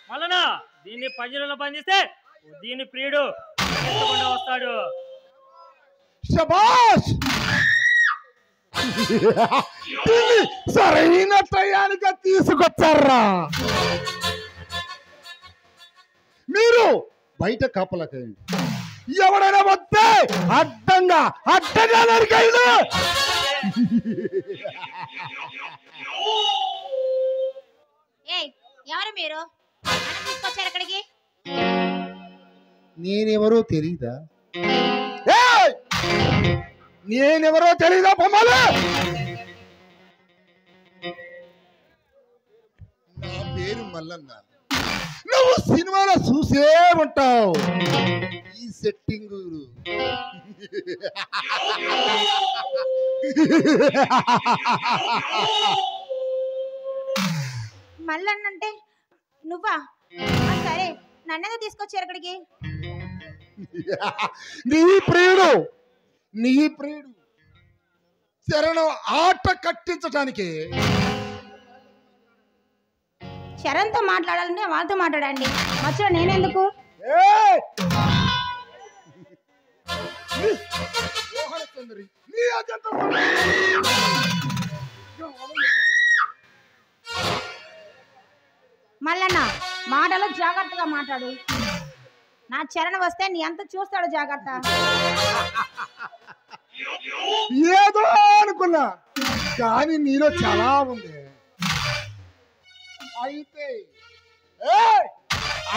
మళ్ళనా దీన్ని పంజరంలో బంధిస్తే దీని ప్రియుడు వస్తాడు. శబాష్! సరైన టయానికి తీసుకొచ్చారా. మీరు బయట కాపలకండి, ఎవడైనా వస్తే అడ్డంగా నరికైనా. ఎవరు మీరు తీసుకొచ్చారు ఇక్కడికి? నేనెవరో తెలీదా? నేనెవరో తెలీదా బొమ్మలు? నా పేరు మల్లన్న. నువ్వు సినిమాలో చూసే ఉంటావు ఈ సెట్టింగ్. మల్లన్నంటే నువ్వా? సరే, నన్నెందుకు తీసుకొచ్చారు ఇక్కడికి? నీ ప్రియుడు చరణం ఆట కట్టించటానికి. చరణ్తో మాట్లాడాలంటే వాళ్ళతో మాట్లాడండి, మధ్యలో నేనెందుకు? మల్లన్న, మాటలు జాగ్రత్తగా మాట్లాడు. నా చరణ్ వస్తే నీ అంత చూస్తాడు, జాగ్రత్త. ఏదో అనుకున్నా కానీ నీలో చాలా ఉంది.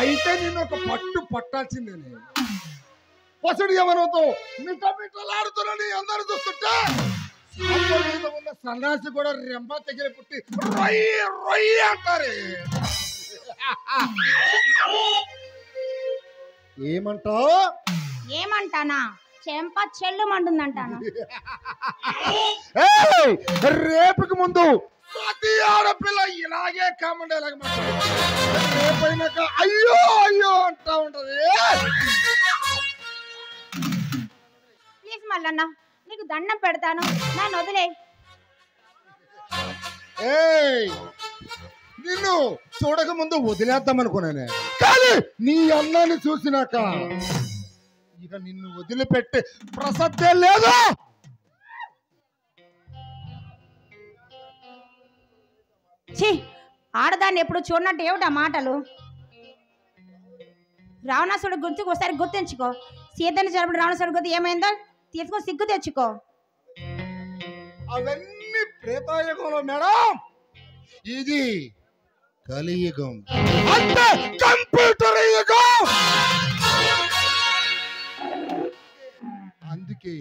అయితే నిన్ను ఒక పట్టాల్సిందే. పసుడు ఎవరితో మిట్టలాడుతున్నా అందరూ చూస్తుంటే ఉన్న సన్నాసి కూడా రెంబ తెగిలి పుట్టి రొయ్యి అంటారు. ఏమంటానా? చెంప చెల్లుమంటుందంటాను. రేపుకి ముందు ప్రతి ఆడపిల్ల ఇలాగే కామెంట్ రేపైనాక అయ్యో అంటా ఉంటది. ప్లీజ్ మల్లన్న, నీకు దండం పెడతాను, నన్ను వదిలే. నిన్ను చూడక ముందు వదిలేద్దాం అనుకున్నానే, కానీ నీ అన్నాన్ని చూసినాక ఇక నిన్ను వదిలిపెట్టే ప్రసక్తే లేదు. ఆడదాన్ని ఎప్పుడు చూడనట్టు ఏమిటా మాటలు? రావణాసుడు గుర్తుకు ఒకసారి గుర్తించుకో. సీతని జరపడు రావణాసుడు గుర్తు ఏమైందో తీసుకొని సిగ్గు తెచ్చుకో. అవన్నీ ప్రేతాయుగంలో మేడం, ఇది కలియుగం, అంటే కంప్యూటర్ యుగం. అందుకే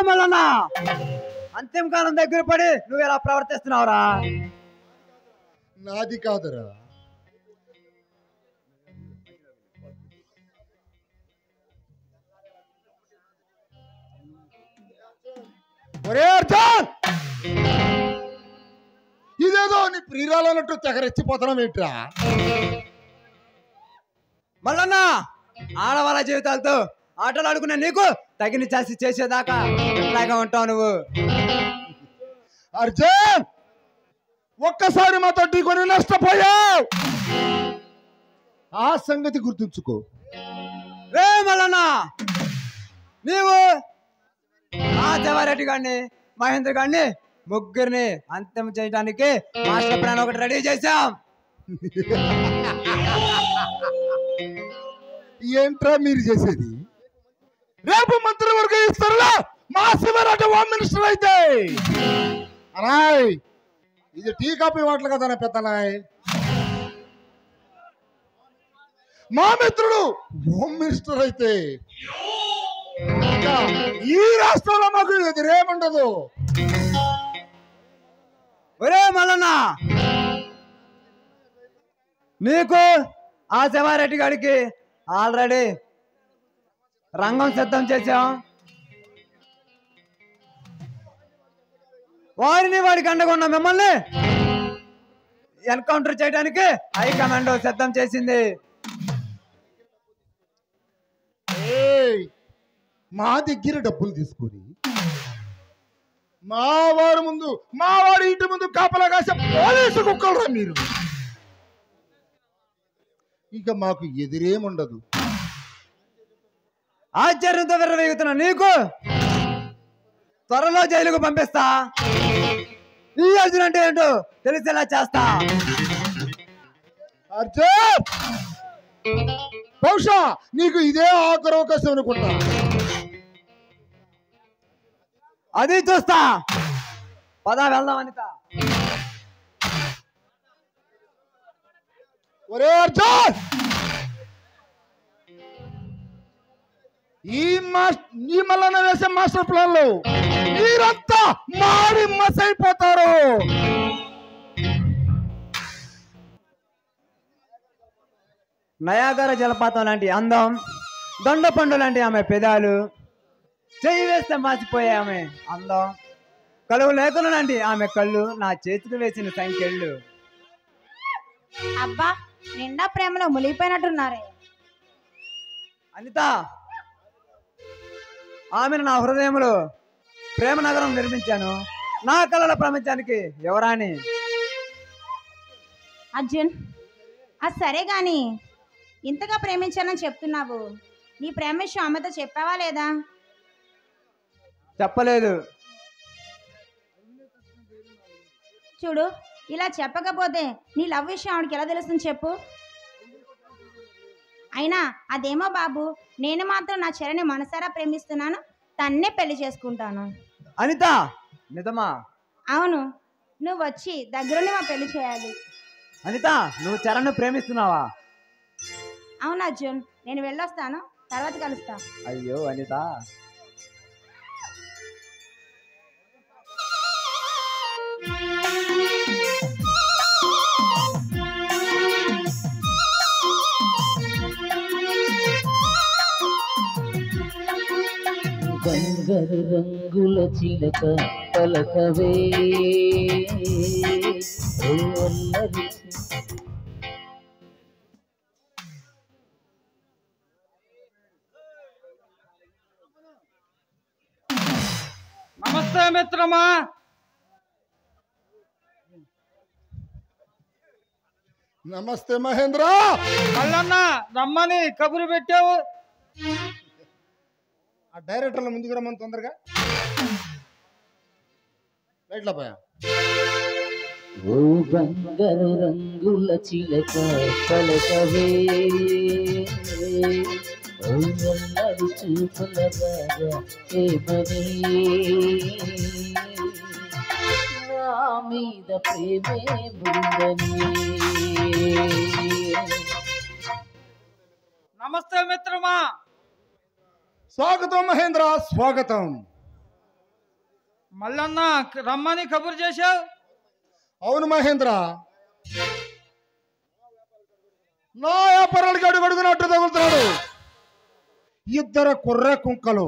మల్లన్న, అంతిమ కాలం దగ్గర పడి నువ్వు ఎలా ప్రవర్తిస్తున్నావురా? నాది కాదురా, ఇదేదో నీ ప్రియురాలన్నట్టు తెగరెచ్చిపోతున్నాం ఏంట్రా? మల్లన్న, ఆడవాళ్ళ జీవితాలతో ఆటలు ఆడుకునే నీకు తగిన చేసి చేసేదాకా ఎట్లాగా ఉంటావు నువ్వు? అర్జున్, ఒక్కసారి మాతో ఢీకొని నష్టపోయావు, ఆ సంగతి గుర్తుంచుకో. రే మల్లన్న, నీవు ఆ దేవారెడ్డి గారిని మహేంద్ర గారిని ముగ్గురిని అంతం చేయడానికి మాస్టర్ ప్లాన్ ఒకటి రెడీ చేశాం. ఏంట్రా మీరు చేసేది? రేపు మంత్రివర్గం ఇస్తారులా మా శివరాజు హోమ్ మినిస్టర్ అయితే అనాయ్, ఇది టీ కాపీ వాటలు కదా పెద్దనాయ్. మా మిత్రుడు హోమ్ మినిస్టర్ అయితే ఈ రాష్ట్రంలో మాకు ఎదురేముండదు. ఒరే మల్లన్న, నీకు ఆ శివారెడ్డి గారికి ఆల్రెడీ రంగం సిద్ధం చేశాం. వాడిని వాడికి అండగా ఉన్న మిమ్మల్ని ఎన్కౌంటర్ చేయడానికి హైకమాండ్ సిద్ధం చేసింది. ఏయ్, మా దగ్గర డబ్బులు తీసుకొని మా వాడి ఇంటి ముందు కాపలా కాసే పోలీసు కుక్కలరా మీరు. ఇక మాకు ఎదురేముండదు. ఆశ్చర్యంతో విర్రవేగుతున్న నీకు త్వరలో జైలుకు పంపిస్తా. ఈ అర్జున్ అంటే ఏంటో తెలిసేలా చేస్తా. అర్జున్, బహుశా నీకు ఇదే ఆఖరి అవకాశం అనుకుంటా. అది చూస్తా. పద వెళ్దాం అనిత. ఒరే అర్జున్, ఈ మల్లన్న వేసే మాస్టర్ ప్లాన్ లో మీరంతా మాడి మసైపోతారు. నయాగర జలపాతం లాంటి అందం, దొండపండు లాంటి ఆమె పెదాలు, చెయ్యి వేస్తే మాసిపోయే ఆమె అందం, కలువు లేకులు లాంటి ఆమె కళ్ళు, నా చేతికి వేసిన సంఖ్యళ్ళు. అబ్బా, నిండా ప్రేమలో మునిగిపోయినట్టున్నారే. అనిత, ఆమెను నా హృదయంలో ప్రేమ నగరం నిర్మించాను. నా కళల ప్రపంచానికి ఎవరాని. అర్జున్, అది సరే గాని ఇంతగా ప్రేమించానని చెప్తున్నావు. నీ ప్రేమ విషయం అమ్మతో చెప్పావా లేదా? చెప్పలేదు. చూడు, ఇలా చెప్పకపోతే నీ లవ్ విషయం ఆవిడకి ఎలా తెలుస్తుంది చెప్పు. అయినా అదేమో బాబు, నేను మాత్రం నా చరణి మనసారా ప్రేమిస్తున్నాను, తన్నే పెళ్లి చేసుకుంటాను. అనిత, నిజమా? అవును, నువ్వు వచ్చి దగ్గరుండి మా పెళ్లి చేయాలి. అనిత, నువ్వు చరణ్ ప్రేమిస్తున్నావా? అవును అర్జున్, నేను వెళ్ళొస్తాను, తర్వాత కలుస్తా. అయ్యో అనిత. బంగారు రంగుల చిలక పలకవే నమస్తే మిత్రమా. నమస్తే మహేంద్ర. మల్లన్న రమ్మని కబురు పెట్టావు. ఆ డైరెక్టర్ల ముందుకు రమ్మని తొందరగా. రైట్లా పోయా. ఓ బంగారు రంగుల చిలక పలకవే ఓ అల్లరి చూపుల రాగా ఏమని నా మీద ప్రేమే ఉందని. నమస్తే మిత్రమా. స్వాగతం మహేంద్ర, స్వాగతం. మల్లన్న రమ్మని కబురు చేశావు. అవును మహేంద్ర, నా వ్యాపారాలకి అడుగడుగునట్టు తగులుతున్నాడు. ఇద్దరు కుర్ర కుంకలు,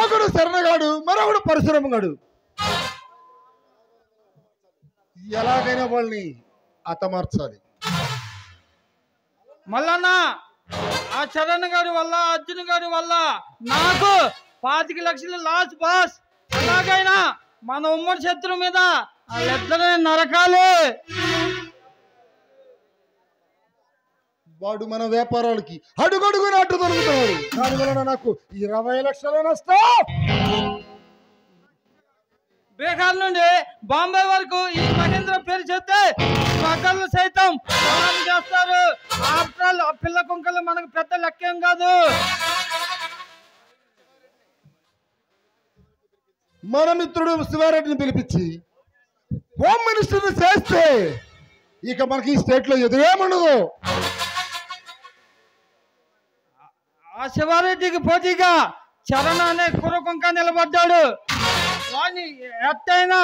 ఒకడు శరణగాడు, మరొకడు పరశురమగాడు. ఎలాగైనా వాళ్ళని హతమార్చాలి. మల్లన్న, ఆ చరణ్ గారి వల్ల, అర్జున్ గారి వల్ల నాకు 25 లక్షలు లాస్ బాస్. ఎలాగైనా మన ఉమ్మడి శత్రు మీద వాళ్ళిద్దరిని నరకాలి. వాడు మన వ్యాపారాలకి అడుగడుగునట్టు దొరుకుతున్నాడు. దాని వలన నాకు 20 లక్షల నష్టం. బీహార్ నుండి బాంబే వరకు ఈ మహేంద్ర పేరు చెప్తే ప్రజలు సైతం సహాయం చేస్తారు. ఆఫ్టర్ ఆల్ ఆ పిల్ల కుంకలు మనకు పెద్ద లక్ష్యం కాదు. మన మిత్రుడు శివారెడ్డిని పిలిపించి హోమ్ మినిస్టర్ని చేస్తే ఇక మనకి ఈ స్టేట్ లో ఎదురేముండదు. ఆ శివారెడ్డికి పోటీగా చరణ్ అనే కుర్రకుంక నిలబడ్డాడు. వాడిని ఎట్టయినా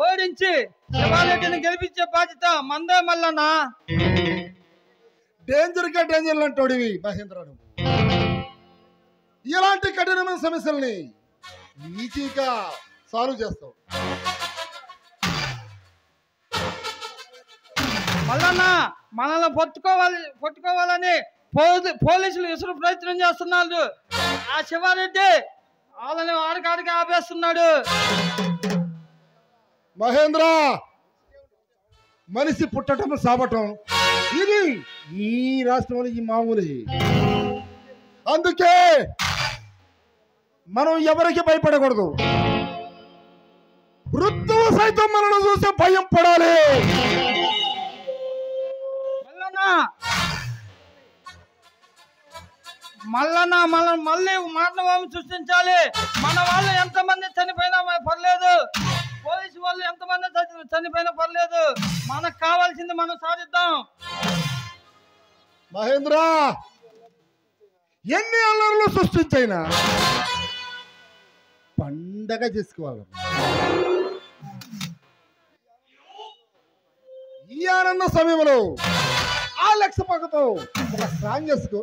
ఓడించి శివారెడ్డిని గెలిపించే బాధ్యత మందే మల్లన్న. డేంజర్ గా డేంజర్ అంటాడు మహేంద్రను. ఇలాంటి కఠినమైన సమస్యల్ని ఈజీగా సాల్వ్ చేస్తావు. మల్లన్న మనల్ని పట్టుకోవాలని పోలీసులు విసురు ప్రయత్నం చేస్తున్నారు. ఆ శివారెడ్డి వాళ్ళని ఆడికాడికి ఆపేస్తున్నాడు. మహేంద్ర, మనిషి పుట్టడం సాపటం ఇది ఈ రాష్ట్రంలో ఈ మామూలు. అందుకే మనం ఎవరికి భయపడకూడదు. వృద్ధువు సైతం మనల్ని చూసి భయం పడాలి. మల్లన్న మనం మళ్ళీ మానవం సృష్టించాలి. మన వాళ్ళు ఎంతమంది చనిపోయినా పర్లేదు, పోలీసు వాళ్ళు ఎంతమంది చనిపోయినా పర్లేదు, మనకు కావాల్సింది మనం సాధిద్దాం. మహేంద్ర, ఎన్ని అల్లర్లు సృష్టించైనా పండగ చేసుకోవాలి. ఈ ఆనంద సమయంలో ఆ లక్ష పక్కతో ఒక సాంగ్ చేసుకో.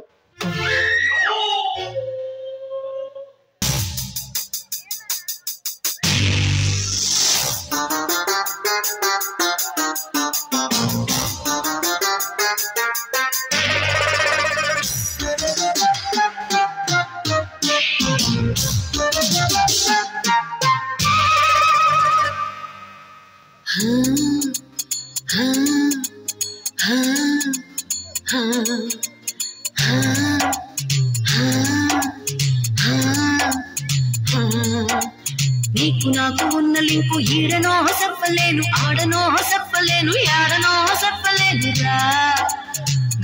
నీకు నాకు ఉన్న లింకు ఈడనో చెప్పలేను, ఆడనో చెప్పలేను, యాడనో చెప్పలేనురా.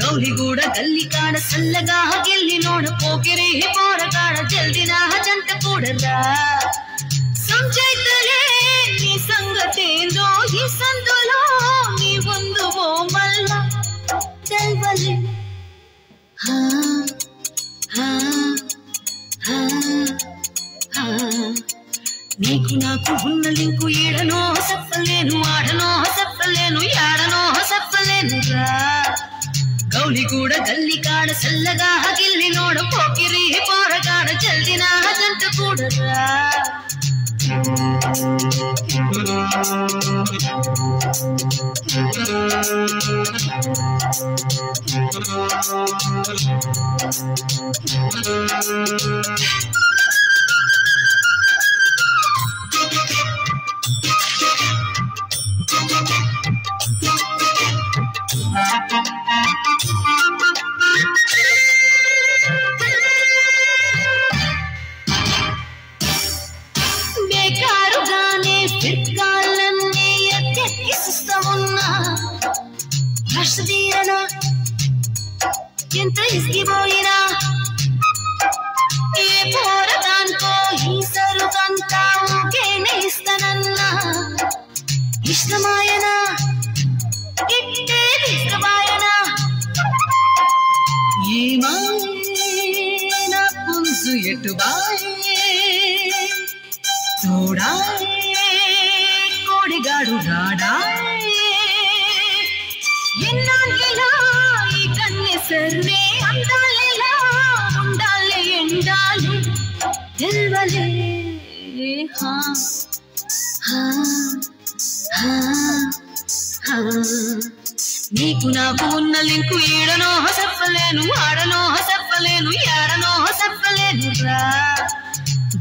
గౌలిగూడ గల్లి కాడ సల్లగా గిల్లి నోడ పోకిరి పోరగాడ జల్దినా జంట కూడరా. సంచైతలే నీ సంగతేందో ఈ సందులో నీ ఉందువో మల్ల తెల్వలే. నీకు నాకు ఉన్న లింకు ఈడనో చెప్పలేను, ఆడనో చెప్పలేను, యాడనో చెప్పలేనురా. గౌలిగూడ గల్లి కాడ సల్లగా గిల్లి నోడ పోకిరి పోరగాడ జల్దినా జంట కూడరా. బేకారుగానే ఫిర్కాలన్నీ ఎక్కిస్తున్నా హర్షదీరనా ఎంత ఇసిగిపోయినా ఏ పోరదానికో ఈ సరుకంతా ఊకేనే ఇస్తానన్నా. ఇష్టమాయనా ఇట్టే ఇష్టమాయనా ఏమైనా పుంసు ఎటుబాయే చూడాయే కోడిగాడు రాడాయే. ఎన్నాళ్ళిలా ఈ కన్నె సర్వే అందాలిలా ఉండాలి ఎండాలి తెల్వలే. నీకు నాకు ఉన్న లింకు ఈడనో చెప్పలేను, ఆడనో చెప్పలేను, యాడనో చెప్పలేనురా.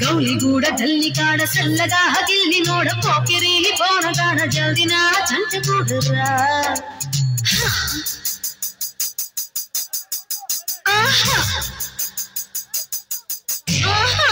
గౌలిగూడ గల్లి కాడ సల్లగా గిల్లి నోడ పోకిరి పోరగాడ జల్దినా జంట కూడరా. ఆహా ఆహా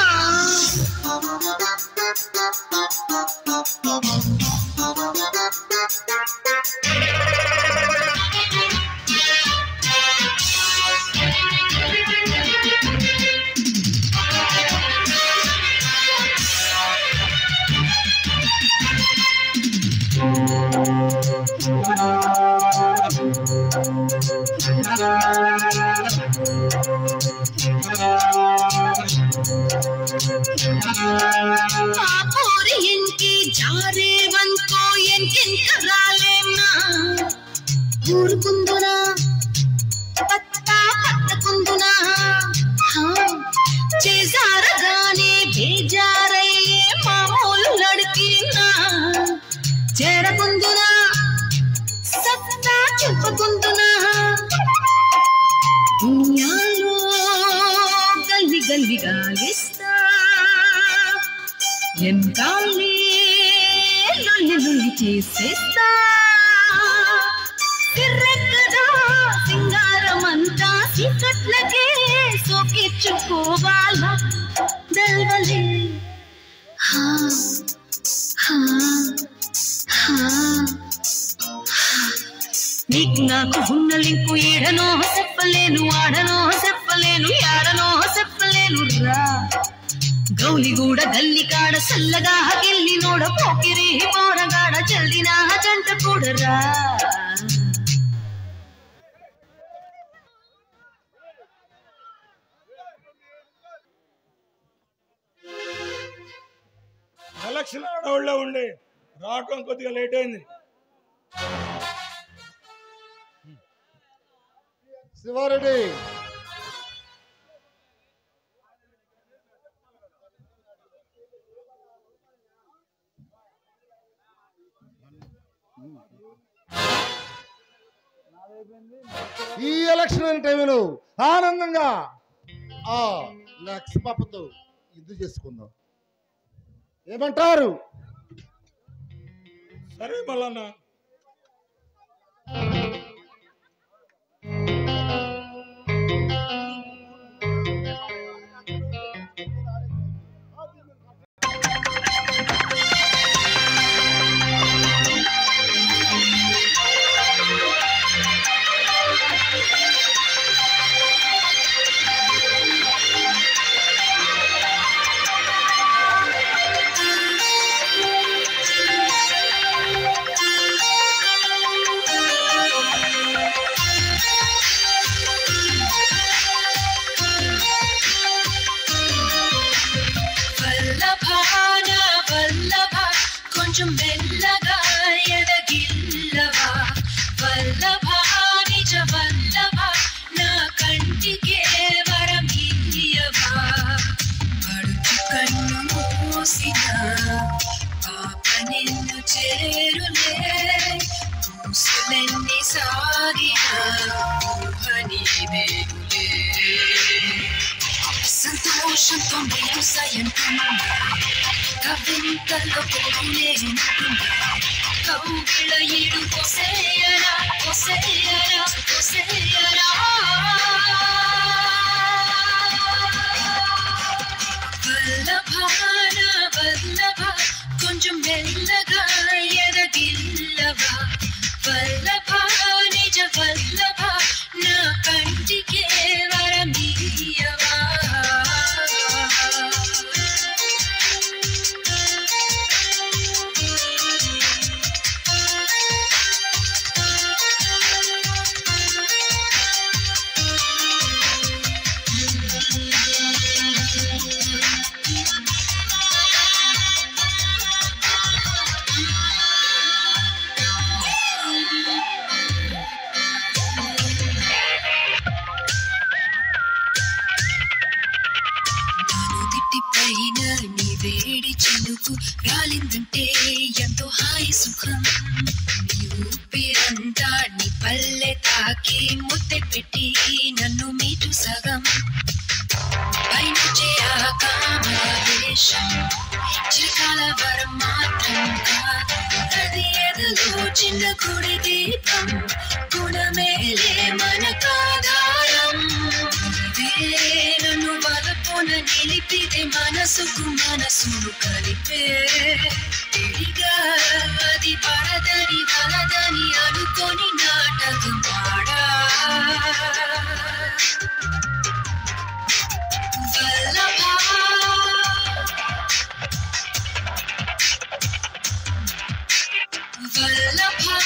ಪಾಪೋರಿ ಎನ್ಕಿ ಜಾರೆ ಬಂಕೋ ಎನ್ಕೆಂತ ರಾಲೇನಾ ಊರುಕುಂದುನಾ పట్టుకుందునా చేజారగానే బేజారయ్యే మామూలు లడ్కీనా చేరకుందునా సత్తా చూపు చేసేస్తా సిర్రెక్కదా సింగారమంతా చీకట్లకే సోకిచ్చుకోవాలా దల్వలే హా హా హా నీకు నాకు ఉన్న లింకు ఏడనో చెప్పలేను ఆడనో చెప్పలేను యాడనో చెప్పలేను రా గౌలిగూడ గల్లి కాడ సల్లగా గిల్లి నోడ పోకిరి పోరగాడ జల్దిన జంట కూడరా ఎలక్షన్ ఆడవాళ్ళే ఉండి రావటం కొద్దిగా లేట్ అయింది. శివారెడ్డి ఈ ఎలక్షన్ టైంలో ఆనందంగా ఆ లక్స్ పాపతో ఇది చేసుకుందాం, ఏమంటారు? సరే మల్లన్న. కొంచెం మెల్లగా ఎదగిల్లవా వల్లభా నిజ వల్లభా నా కంటికే వరమియ్యవా పడుచు కన్ను మూసిన పాప నిన్ను చేరులే పూసులెన్ని సాగిన ఊహనీదేనులే సంతోషంతో నేను సయంతున్నా కవింతలో పోలేనుకున్నా కౌగిళ్ళ ఈడు కొసేయరా కొసేయరా కొసేయరా వల్లభాన వల్లభ కొంచెం మెల్లగా ఎదగిల్లవా వల్లభా నిజ వల్లభ నా కంటికే వరమియ్యవా వేడి చినుకు రాలిందంటే ఎంతో హాయి సుఖం నీ ఊపిరంతా నీ పల్లె తాకి ముద్దె పెట్టి నన్ను మీటు సగం పైనుంచే ఆ కామవేశం చిరకాల వరం మాత్రం కాదు అది ఎదలో చిన్న గుడి దీపం గుణమేలే మనకాధారం నన్ను వలపున నిలిపితే మనసుకు మనసును కలిపే తెలిగా అది పడదని వలదని అనుకొని నాటకం పాడా వల్లభా వల్లభా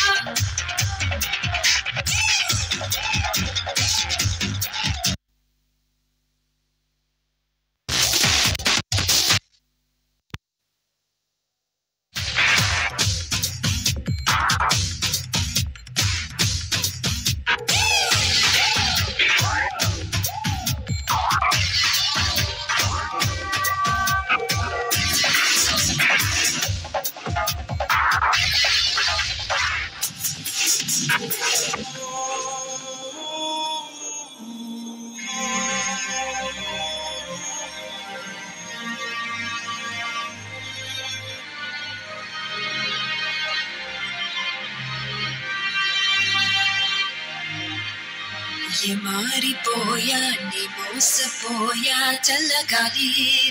మారిపోయా నీ మోసపోయా చల్లగాలి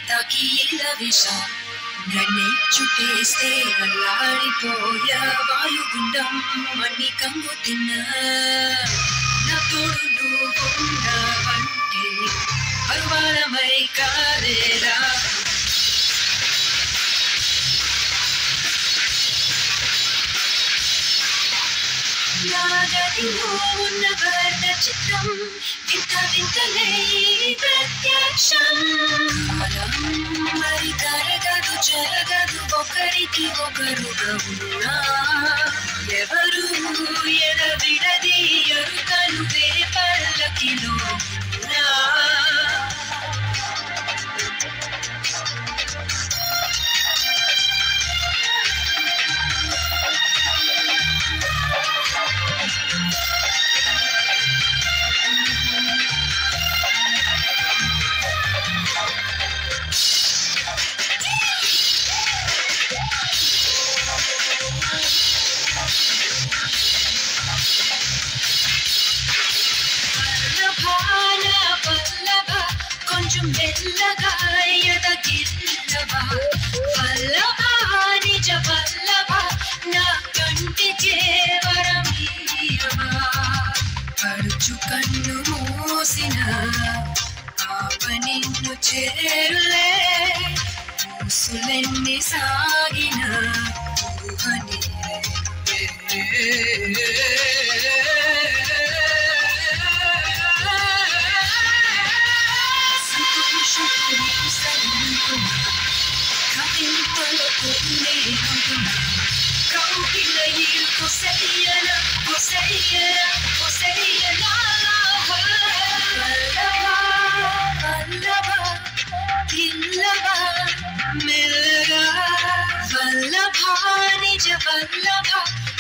తాకి ఇలా విషా నన్నే చుట్టేస్తే అల్లాడిపోయా వాయుగుండం మన్ని కంగు తిన్నా నా తోడు నువ్వుండవంటే పరువాలమై కాలేరా నాగదిలో ఉన్న వర్ణ చిత్రం వింత వింతలే ప్రత్యక్షం కాలం మరి కరగదు జరగదు ఒకరికి ఒకరుగా ఉన్నా ఎవరు ఎడవిడది ఎరుకను వేరే పల్లకిలో ఉన్నా కొంచెం మెల్లగా ఎదగిల్లవా వల్లభా నిజ వల్లభా నా కంటికే వరమీయవా పడుచు కన్ను మూసిన పాప నిన్ను చేరులే పూసులెన్ని సాగిన ఊహని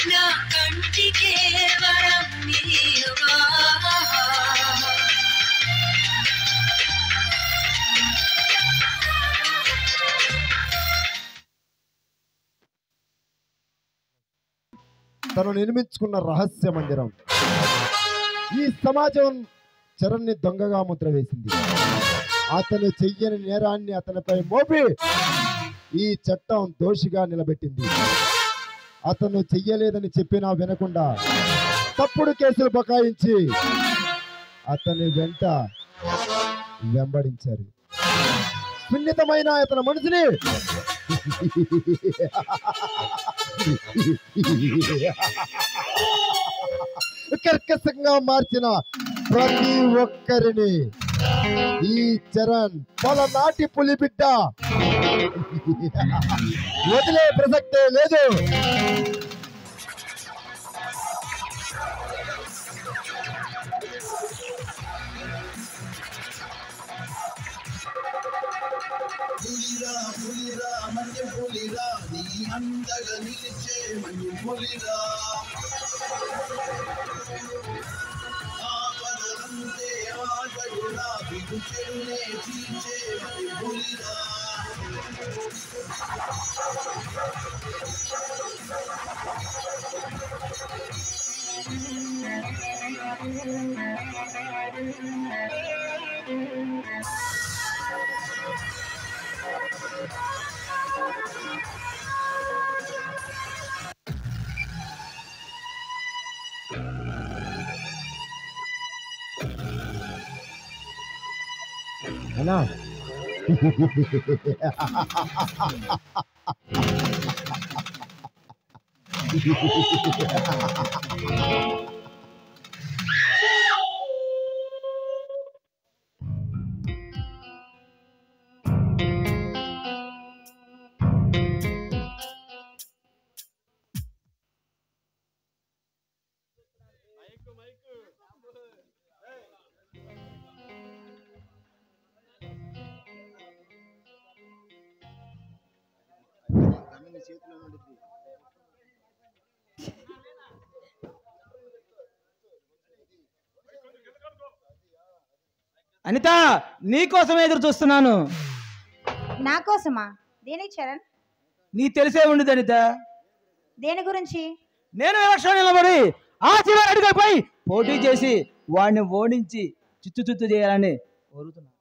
నా కంటికే వరం నీవా తను నిర్మించుకున్న రహస్య మందిరం ఈ సమాజం చరణ్ని దొంగగా ముద్ర వేసింది. అతను చెయ్యని నేరాన్ని అతనిపై మోపి ఈ చట్టం దోషిగా నిలబెట్టింది. అతను చెయ్యలేదని చెప్పినా వినకుండా తప్పుడు కేసులు బకాయించి అతని వెంట వెంబడించారు. సున్నితమైన అతని మనసుని కర్కశంగా మార్చిన ప్రతి ఒక్కరిని ఈ చరణ్ పలనాటి పులిబిడ్డ వదిలే ప్రసక్తే లేదు. పులిరా పులిరా మధ్య పులిరా నీ అండగా నిలిచే మధ్య పులిరా ఆపదలంతే ఆగడురా బిగుచెరునే తీర్చే మధ్య పులిరా అన్నా అనిత నీకోసమే ఎదురు చూస్తున్నాను. నా కోసమా? దేనికి చరణ్? నీ తెలిసే ఉండదు అనిత. దేని గురించి? నేను ఎలక్షన్ నిలబడి ఆ చివరి అడుగుపై పోటీ చేసి వాడిని ఓడించి చిత్తు చేయాలని కోరుతున్నాను.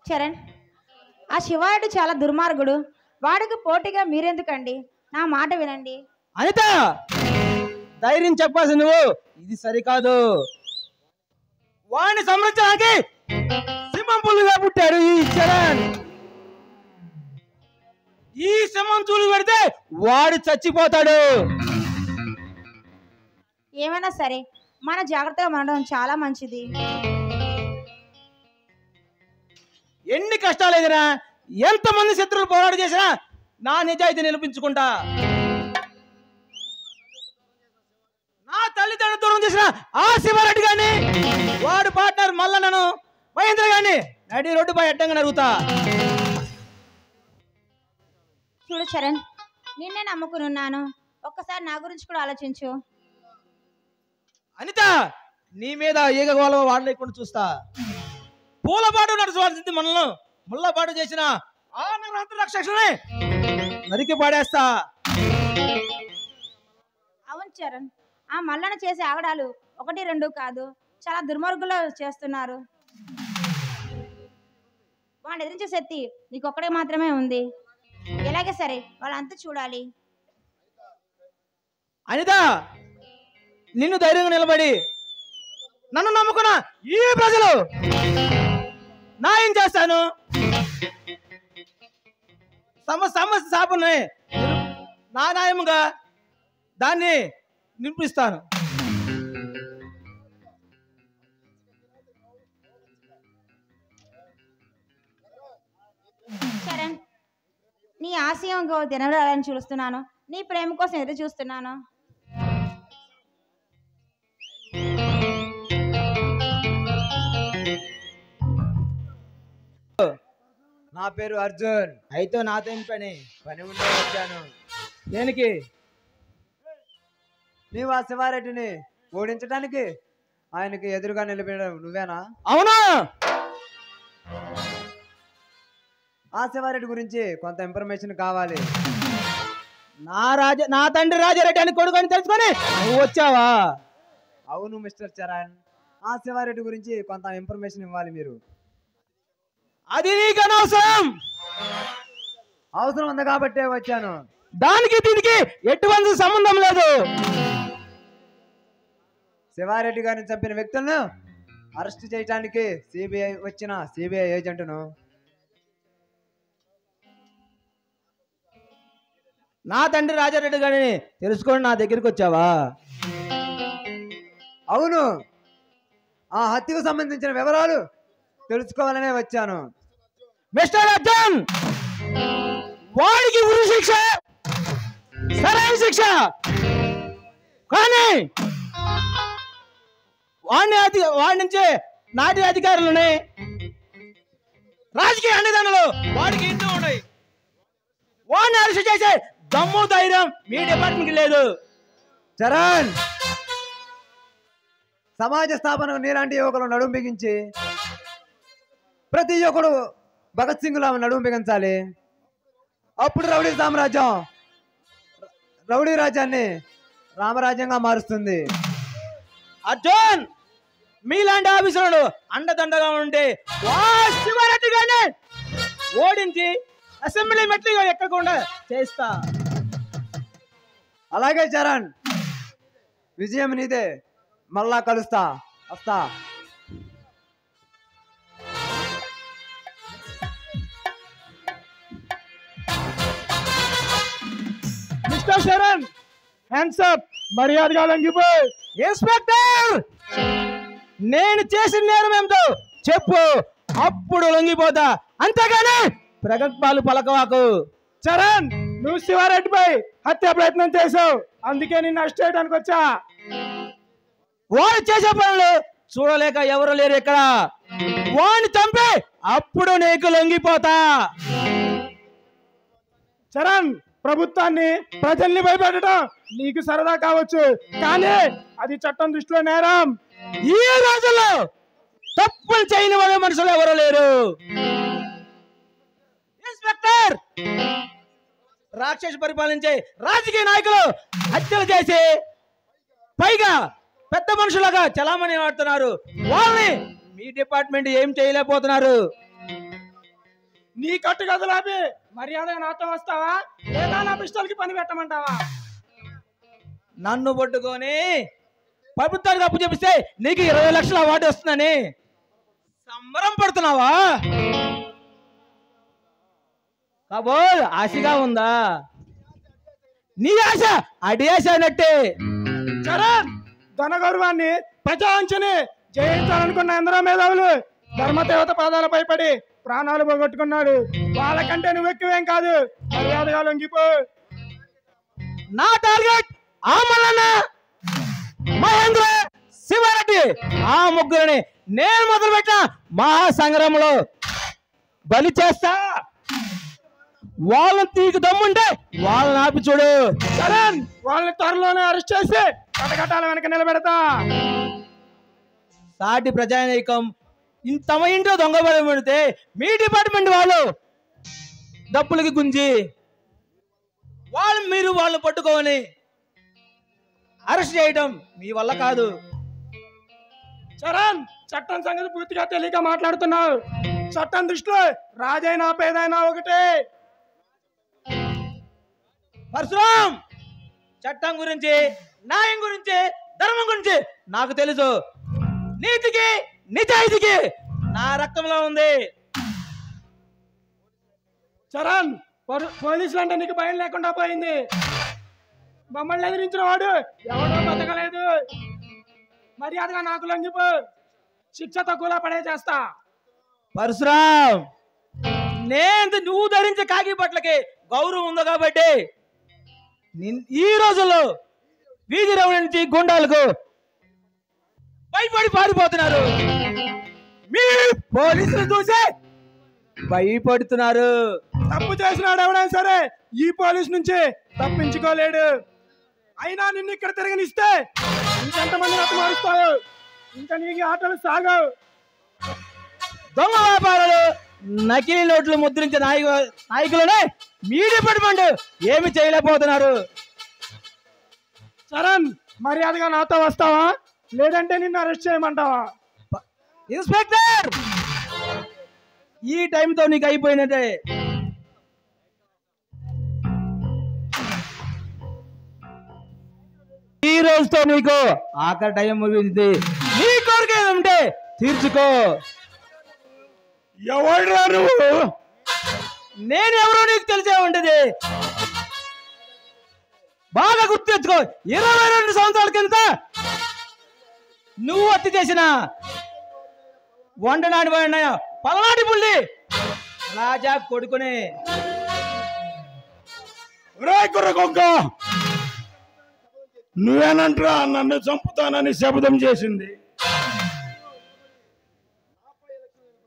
చరణ్, ఆ శివాయుడు చాలా దుర్మార్గుడు. వాడికి పోటీగా మీరెందుకండి? నా మాట వినండి. అనిత, ధైర్యం చెప్పాల్సి నువ్వు, ఇది సరికాదు. వాడిని సంరక్షణకి సింహం పుల్లుగా పుట్టాడు ఈ చరణ్. ఈ సింహం చూలు పెడితే వాడు చచ్చిపోతాడు. ఏమైనా సరే మన జాగ్రత్తగా ఉండడం చాలా మంచిది. ఎన్ని కష్టాలు ఎదురా, ఎంతమంది శత్రువులు పోరాటం చేసినా నా నిజాయితీ నిరూపించుకుంటా. నా తల్లిదండ్రులు దూరం చేసిన ఆ శివారెడ్డి గాని, వాడు పార్ట్నర్ మల్లన్నను, మహేంద్ర గాని నడి రోడ్డుపై అడ్డంగా నరుగుతా. చూడు చరణ్, నిన్నే నమ్ముకుని ఉన్నాను. ఒక్కసారి నా గురించి కూడా ఆలోచించు. అనిత, నీ మీద ఈగ గోళ వాడలేకుండా చూస్తా. పూలపాటు నడుచుకోవాల్సింది మనల్ని ముళ్ళపాటు చేసిన ఆ నగరాంతర రాక్షసుని నరికి పాడేస్తా. అవును చరణ్, ఆ మల్లన చేసే ఆగడాలు 1, 2 కాదు, చాలా దుర్మార్గులు చేస్తున్నారు. వాడిని ఎదిరించే శక్తి నీకొక్కడే మాత్రమే ఉంది. ఎలాగే సరే వాళ్ళంతా చూడాలి. అనిత, నిన్ను ధైర్యంగా నిలబడి నన్ను నమ్ముకున్న ఈ ప్రజలు న్యాయం చేస్తాను. సమస్య సాపుని నా న్యాయముగా దాన్ని నిరూపిస్తాను. చరణ్, నీ ఆశయం తినడాలని చూస్తున్నాను. నీ ప్రేమ కోసం ఎదురు చూస్తున్నాను. నా పేరు అర్జున్. అయితే నాతో ఏం పని? పని ఉండే వచ్చాను. దేనికి? నీవు ఆ శివారెడ్డిని ఓడించడానికి ఆయనకి ఎదురుగా నిలబడడం నువ్వేనా? అవునా? ఆ శివారెడ్డి గురించి కొంత ఇన్ఫర్మేషన్ కావాలి. నా తండ్రి రాజారెడ్డి అని కొడుకు అని తెలుసుకొని నువ్వు వచ్చావా? అవును మిస్టర్ చరణ్, ఆ శివారెడ్డి గురించి కొంత ఇన్ఫర్మేషన్ ఇవ్వాలి మీరు. అది నీకు అనవసరం. అవసరం ఉంది కాబట్టే వచ్చాను. దానికి దీనికి ఎటువంటి సంబంధం లేదు. శివారెడ్డి గారిని చంపిన వ్యక్తులను అరెస్ట్ చేయడానికి సిబిఐ ఏజెంట్ను. నా తండ్రి రాజారెడ్డి గారిని తెలుసుకొని నా దగ్గరికి వచ్చావా? అవును, ఆ హత్యకు సంబంధించిన వివరాలు తెలుసుకోవాలనే వచ్చాను. మిస్టర్ అర్జున్, వాడికి ఉరి శిక్ష సరైన శిక్ష, కానీ వాడి నుంచి నాటి అధికారులని రాజకీయ అండదండలు వాడికి ఇంటూ ఉన్నాయి. వాడిని అరెస్ట్ చేసే దమ్ము ధైర్యం మీ డిపార్ట్మెంట్ లేదు. చరణ్, సమాజ స్థాపనకు నీలాంటి యువకులు నడుము బిగించి ప్రతి ఒక్కడు భగత్ సింగ్ లా నడుము బిగించాలి. అప్పుడు రౌడీ రాజ్యాన్ని రామరాజ్యంగా మారుస్తుంది. అర్జున్, మీలాంటి ఆఫీసర్లు అండదండగా ఉంటే శివారెడ్డి గారిని ఓడించి అసెంబ్లీ మెట్లు ఎక్కకుండా చేస్తా. అలాగే చరణ్, విజయం నీదే. మళ్ళా కలుస్తా, వస్తా. మిస్టర్ శరణ్, హ్యాండ్స్ అప్, మర్యాదగా లొంగిపోయి. ఇన్స్పెక్టర్, నేను చేసిన నేరం ఏమిటో చెప్పు, అప్పుడు లొంగిపోతా. అంతేగాని ప్రగల్భాలు పలకవాకు. చరణ్, నువ్వు శివారెడ్డిపై హత్య ప్రయత్నం చేసావు, అందుకే నిన్ను అరెస్ట్ చేయడానికి వచ్చా. వాడు చేసే పనులు చూడలేక ఎవరు లేరు ఇక్కడ. వాడిని చంపి అప్పుడు నీకు లొంగిపోతా. చరణ్, ప్రభుత్వాన్ని ప్రజల్ని భయపెట్టడం నీకు సరదా కావచ్చు, కానీ అది చట్టం దృష్టిలో నేరం. ఈ రోజుల్లో తప్పులు చేయని వాళ్ళ మనుషులు ఎవరు లేరు. ఇన్స్పెక్టర్, రాక్షసు పరిపాలించే రాజకీయ నాయకులు హత్యలు చేసి పైగా పెద్ద మనుషులుగా చలామణి ఆడుతున్నారు. వాళ్ళని మీ డిపార్ట్మెంట్ ఏం చేయలేకపోతున్నారు. నీ కట్టు గదులాపి మర్యాదగా నాతో వస్తావా లేదా నా పిస్టల్కి పని పెట్టమంటావా? నన్ను పట్టుకొని ప్రభుత్వానికి అప్పు చెప్పిస్తే నీకు 20 లక్షల అవార్డు వస్తుందని సంబరం పడుతున్నావా? కాబోల్ ఆశగా ఉందా? నీ ఆశ అడి ఆశ అన్నట్టే. చరణ్, ధన గౌరవాన్ని ప్రజాంచని జయించాలనుకున్న ఎందరో మేధావులు ధర్మదేవత పాదాలపై పడి ప్రాణాలు పోగొట్టుకున్నాడు. వాళ్ళకంటే నువ్వు ఎక్కువేం కాదు, మర్యాదగా లొంగిపో. నా టార్గెట్ ఆ మల్లన్న, మహేంద్ర, శివారెడ్డి, ఆ ముగ్గురిని నేను మొదలుపెట్టిన మహాసంగ్రామంలో బలి చేస్తా. వాళ్ళని తీకు దమ్ముంటే వాళ్ళని ఆపి చూడు. చరణ్, వాళ్ళని త్వరలోనే అరెస్ట్ చేసి కటకటాల వెనక నిలబెడతా. సాటి ప్రజానీకం తమ ఇంట్లో దొంగబడి పెడితే మీ డిపార్ట్మెంట్ వాళ్ళు డబ్బులకి గుంజి వాళ్ళని పట్టుకోని అరెస్ట్ చేయడం మీ వల్ల కాదు. చరణ్, చట్టం సంగతి పూర్తిగా తెలియక మాట్లాడుతున్నావు. చట్టం దృష్టిలో రాజైనా పేదైనా ఒకటే. పరశురాం, చట్టం గురించి, న్యాయం గురించి, ధర్మం గురించి నాకు తెలుసు. నీతికి నిజాయితీకి నా రక్తంలో ఉంది. చరణ్, పోలీసులు అంటే నీకు భయం లేకుండా పోయింది. మమ్మల్ని ఎదిరించిన వాడు ఎవడో బతకలేదు. మర్యాదగా నాకు లొంగిపో, శిక్ష తక్కువలా పడే చేస్తా. పరశురాం, నువ్వు ధరించే కాకి బట్టలకి గౌరవం ఉంది కాబట్టి ఈ రోజుల్లో వీధి రౌండ్ నుంచి గుండాలకు భయపడి పారిపోతున్నారు. మీ పోలీసులు చూసి భయపడుతున్నారు. తప్పు చేసినాడు ఎవడైనా సరే ఈ పోలీసు నుంచి తప్పించుకోలేడు. అయినా నిన్ను ఇక్కడ తిరగనిస్తే ఇంకెంతమంది రక్తం మారుస్తావు? ఇంకా నీకు ఆటలు సాగవు. దొంగ వ్యాపారాలు, నకిలీ నోట్లు ముద్రించే నాయకులనే మీ డిపార్ట్మెంట్ ఏమి చేయలేకపోతున్నారు. చరణ్, మర్యాదగా నాతో వస్తావా లేదంటే నిన్ను అరెస్ట్ చేయమంటావా? ఇన్స్పెక్టర్, ఈ టైంతో నీకు అయిపోయినట్టే. ఈ రోజుతో నీకు ఆఖరి టైం ముగింది. నీ కోరిక ఏదంటే తీర్చుకో. ఎవడ్రా నువ్వు? నేనెవరో నీకు తెలిసే ఉంటది. బాగా గుర్తు తెచ్చుకో. 22 సంవత్సరాల కింద నువ్వు హత్య చేసిన వండనాడి పలనాటి పుల్లి రాజా కొడుకునే. నువ్వేనంటరా నన్ను చంపుతానని శపథం చేసింది?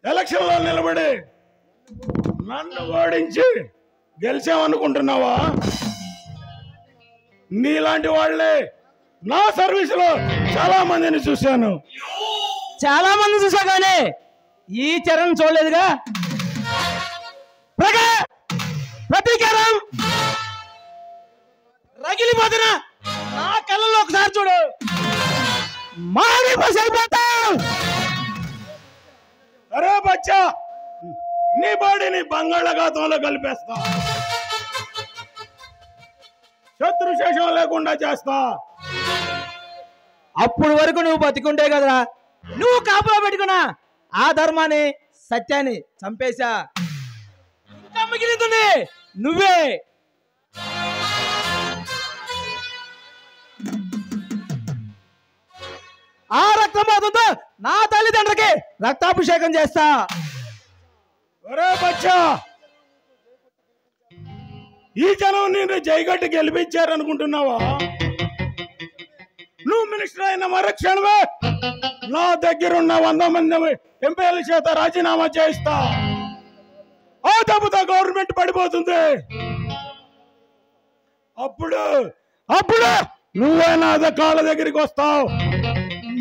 ఎలక్షన్ లో నిలబడి నన్ను ఓడించి గెలిచామనుకుంటున్నావా? నీలాంటి వాళ్ళే నా సర్వీస్ లో చాలా మందిని చూశాను. చాలా మంది చూసా కానీ ఈ చరణ్ చూడలేదుగా. ప్రతీకారం రగిలిపోతున్న నా కళ్ళలో ఒకసారి చూడు. మారిపోతావు. అరే బచ్చా, నీ బాడీని బంగాళాఖాతంలో కలిపేస్తా. శత్రుశేషం లేకుండా చేస్తా. అప్పుడు వరకు నువ్వు బతికుంటే కదరా. నువ్వు కాపులో పెట్టుకున్నా ఆ ధర్మాన్ని, సత్యాన్ని చంపేశా. ఇంకా మిగిలింది నువ్వే. ఆ రక్తమాతంతో నా తల్లిదండ్రులకి రక్తాభిషేకం చేస్తా. ఒరే బచ్చా, ఈ జనం నిన్ను జైగట్టి గెలిపించారనుకుంటున్నావా? నువ్వు మినిస్టర్ అయిన మరుక్షణమే నా దగ్గరున్న 100 మంది ఎంపీల చేత రాజీనామా చేయిస్తా. ఆ దెబ్బతో గవర్నమెంట్ పడిపోతుంది. అప్పుడు నువ్వే నా కాళ్ళ దగ్గరికి వస్తావు.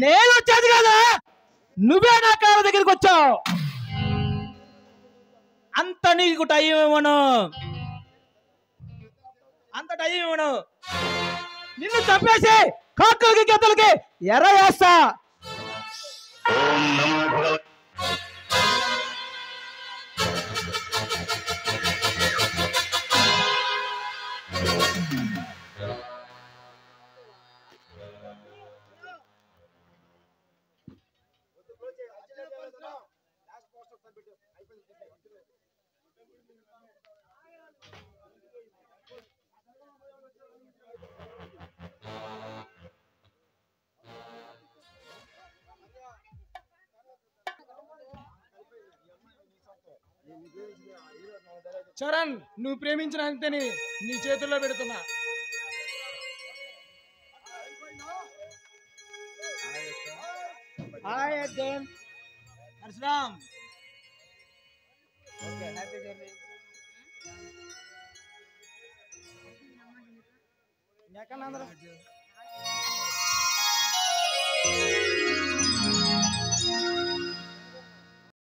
నేను వచ్చేది కదా, నువ్వే నా కాళ్ళ దగ్గరికి వచ్చావు. అంత నీకు టైం ఇవ్వను. అంత టైం ఇవ్వను. నిన్ను చంపేసి కాకులకి గెద్దలకి ఎర్ర వేస్తా. చరణ్, నువ్వు ప్రేమించిన అంతని నీ చేతుల్లో పెడుతున్నా. Hi Arjun. Parashuram. Okay, happy journey. ఎక్కడ